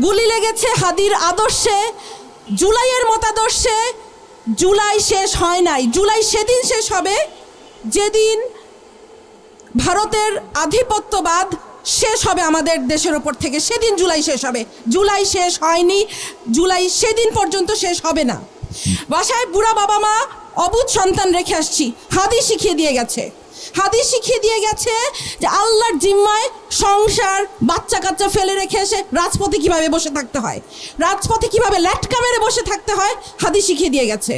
গুলি লেগেছে হাদির আদর্শে, জুলাইয়ের মতাদর্শে। জুলাই শেষ হয় নাই, জুলাই সেদিন শেষ হবে যেদিন ভারতের আধিপত্যবাদ শেষ হবে আমাদের দেশের ওপর থেকে, সেদিন জুলাই শেষ হবে। জুলাই শেষ হয়নি, জুলাই সেদিন পর্যন্ত শেষ হবে না। বাসায় বুড়া বাবা মা অবুঝ সন্তান রেখে আসছি, হাদিস শিখিয়ে দিয়ে গেছে, হাদিস শিখিয়ে দিয়ে গেছে যে আল্লাহর জিম্মায় সংসার বাচ্চা কাচ্চা ফেলে রেখে এসে রাজপথে কিভাবে বসে থাকতে হয়, রাজপথে কিভাবে ল্যাটকা মেরে বসে থাকতে হয়, হাদিস শিখিয়ে দিয়ে গেছে।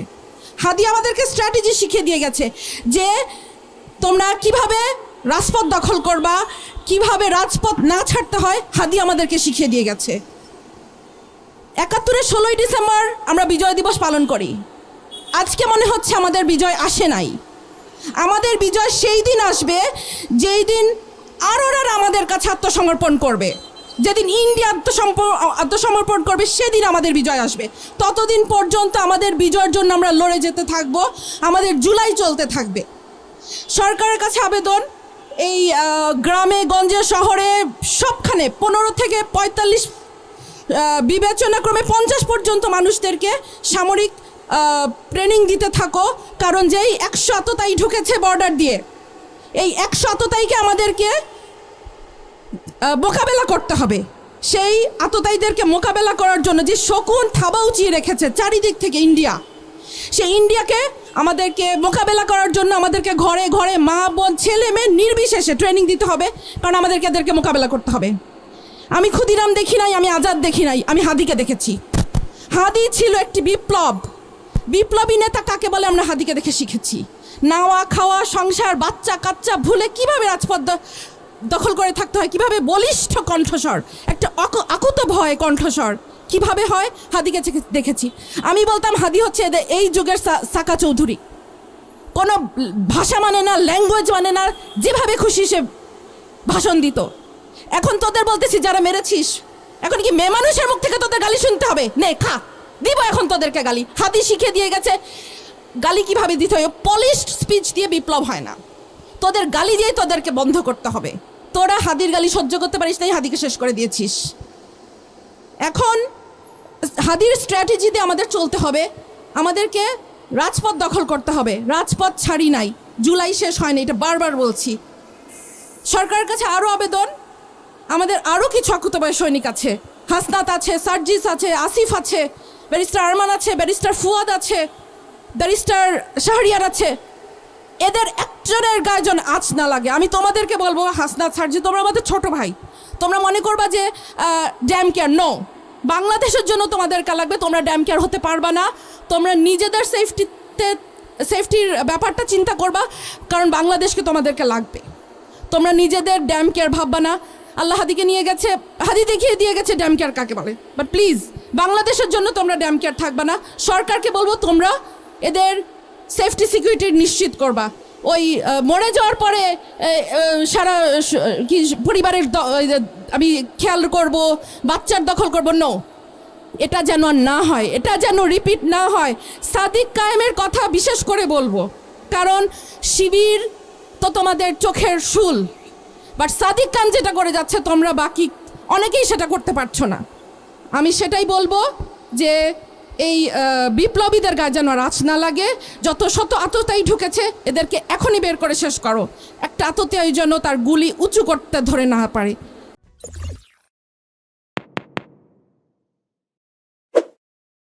হাদি আমাদেরকে স্ট্র্যাটেজি শিখিয়ে দিয়ে গেছে যে তোমরা কিভাবে রাজপথ দখল করবা, কিভাবে রাজপথ না ছাড়তে হয়, হাদি আমাদেরকে শিখিয়ে দিয়ে গেছে। ৭১-এর ১৬ই ডিসেম্বর আমরা বিজয় দিবস পালন করি। আজকে মনে হচ্ছে আমাদের বিজয় আসে নাই। আমাদের বিজয় সেই দিন আসবে যেই দিন আরোরা আমাদের কাছে আত্মসমর্পণ করবে, যেদিন ইন্ডিয়া আত্মসমর্পণ করবে সেদিন আমাদের বিজয় আসবে। ততদিন পর্যন্ত আমাদের বিজয়ের জন্য আমরা লড়ে যেতে থাকবো, আমাদের জুলাই চলতে থাকবে। সরকারের কাছে আবেদন, এই গ্রামে গঞ্জে শহরে সবখানে ১৫ থেকে ৪৫ বিবেচনাক্রমে ৫০ পর্যন্ত মানুষদেরকে সামরিক ট্রেনিং দিতে থাকো। কারণ যেই ১০০ আততায়ী ঢুকেছে বর্ডার দিয়ে, এই ১০০ আততায়ীকে আমাদেরকে মোকাবেলা করতে হবে। সেই আততায়ীদেরকে মোকাবেলা করার জন্য যে শকুন থাবা উঁচিয়ে রেখেছে চারিদিক থেকে ইন্ডিয়া, সেই ইন্ডিয়াকে আমাদেরকে মোকাবেলা করার জন্য আমাদেরকে ঘরে ঘরে মা বোন ছেলে মেয়ে নির্বিশেষে ট্রেনিং দিতে হবে, কারণ আমাদেরকে এদেরকে মোকাবেলা করতে হবে। আমি ক্ষুদিরাম দেখি নাই, আমি আজাদ দেখি নাই, আমি হাদিকে দেখেছি। হাদি ছিল একটি বিপ্লবী নেতা কাকে বলে আমরা হাদিকে দেখে শিখেছি। নাওয়া খাওয়া সংসার বাচ্চা কাচ্চা ভুলে কিভাবে রাজপথ দখল করে থাকতে হয়, কিভাবে বলিষ্ঠ কণ্ঠস্বর, একটা আকুত ভয় কণ্ঠস্বর কিভাবে হয়, হাদিকে দেখেছি। আমি বলতাম হাদি হচ্ছে এই যুগের সাকা চৌধুরী। কোনো ভাষা মানে না, ল্যাঙ্গুয়েজ মানে না, যেভাবে খুশি সে ভাষণ দিত। এখন তোদের বলতেছি যারা মেরেছিস, এখন কি মেয়ে মানুষের মুখ থেকে তোদের গালি শুনতে হবে? নে খা, দিব এখন তোদেরকে গালি। হাদি শিখিয়ে দিয়ে গেছে গালি কিভাবে দিতে হয়। পলিশড স্পিচ দিয়ে বিপ্লব হয় না, তোদের গালি দিয়ে তোদেরকে বন্ধ করতে হবে। তোরা হাদির গালি সহ্য করতে পারিস নাই, হাদিকে শেষ করে দিয়েছিস। এখন হাদির স্ট্র্যাটেজি দিয়ে আমাদের চলতে হবে, আমাদেরকে রাজপথ দখল করতে হবে। রাজপথ ছাড়ি নাই, জুলাই শেষ হয়নি, এটা বারবার বলছি। সরকারের কাছে আরও আবেদন, আমাদের আরও কিছু আকুতবায় সৈনিক আছে, হাসনাত আছে, সার্জিস আছে, আসিফ আছে, ব্যারিস্টার আরমান আছে, ব্যারিস্টার ফুয়াদ আছে, ব্যারিস্টার শাহরিয়ার আছে। এদের একজনের গায়ে যেন আঁচ না লাগে। আমি তোমাদেরকে বলবো, হাসনাত সার্জি তোমরা আমাদের ছোট ভাই, তোমরা মনে করবা যে ড্যাম কেয়ার। নো, বাংলাদেশের জন্য তোমাদেরকে লাগবে, তোমরা ড্যাম কেয়ার হতে পারবা না। তোমরা নিজেদের সেফটির ব্যাপারটা চিন্তা করবা, কারণ বাংলাদেশকে তোমাদেরকে লাগবে। তোমরা নিজেদের ড্যাম কেয়ার ভাববা না। আল্লাহ হাদিকে নিয়ে গেছে, হাদি দেখিয়ে দিয়ে গেছে ড্যাম কেয়ার কাকে বলে। বাট প্লিজ বাংলাদেশের জন্য তোমরা ড্যাম কেয়ার থাকবা না। সরকারকে বলবো তোমরা এদের সেফটি সিকিউরিটি নিশ্চিত করবা। ওই মরে যাওয়ার পরে সারা কি পরিবারের আমি খেয়াল করব, বাচ্চার দখল করব, নো, এটা যেন আর না হয়, এটা যেন রিপিট না হয়। সাদিক কায়েমের কথা বিশেষ করে বলবো, কারণ শিবির তো তোমাদের চোখের শুল, বাট সাদিক খান যেটা করে যাচ্ছে তোমরা বাকি অনেকেই সেটা করতে পারছো না। আমি সেটাই বলবো যে এই বিপ্লবীদের গায়ে যেন আঁচ না লাগে। যত শত আততায়ী ঢুকেছে এদেরকে এখনই বের করে শেষ করো। একটা আততায়ী যেন তার গুলি উঁচু করতে ধরে না পারে।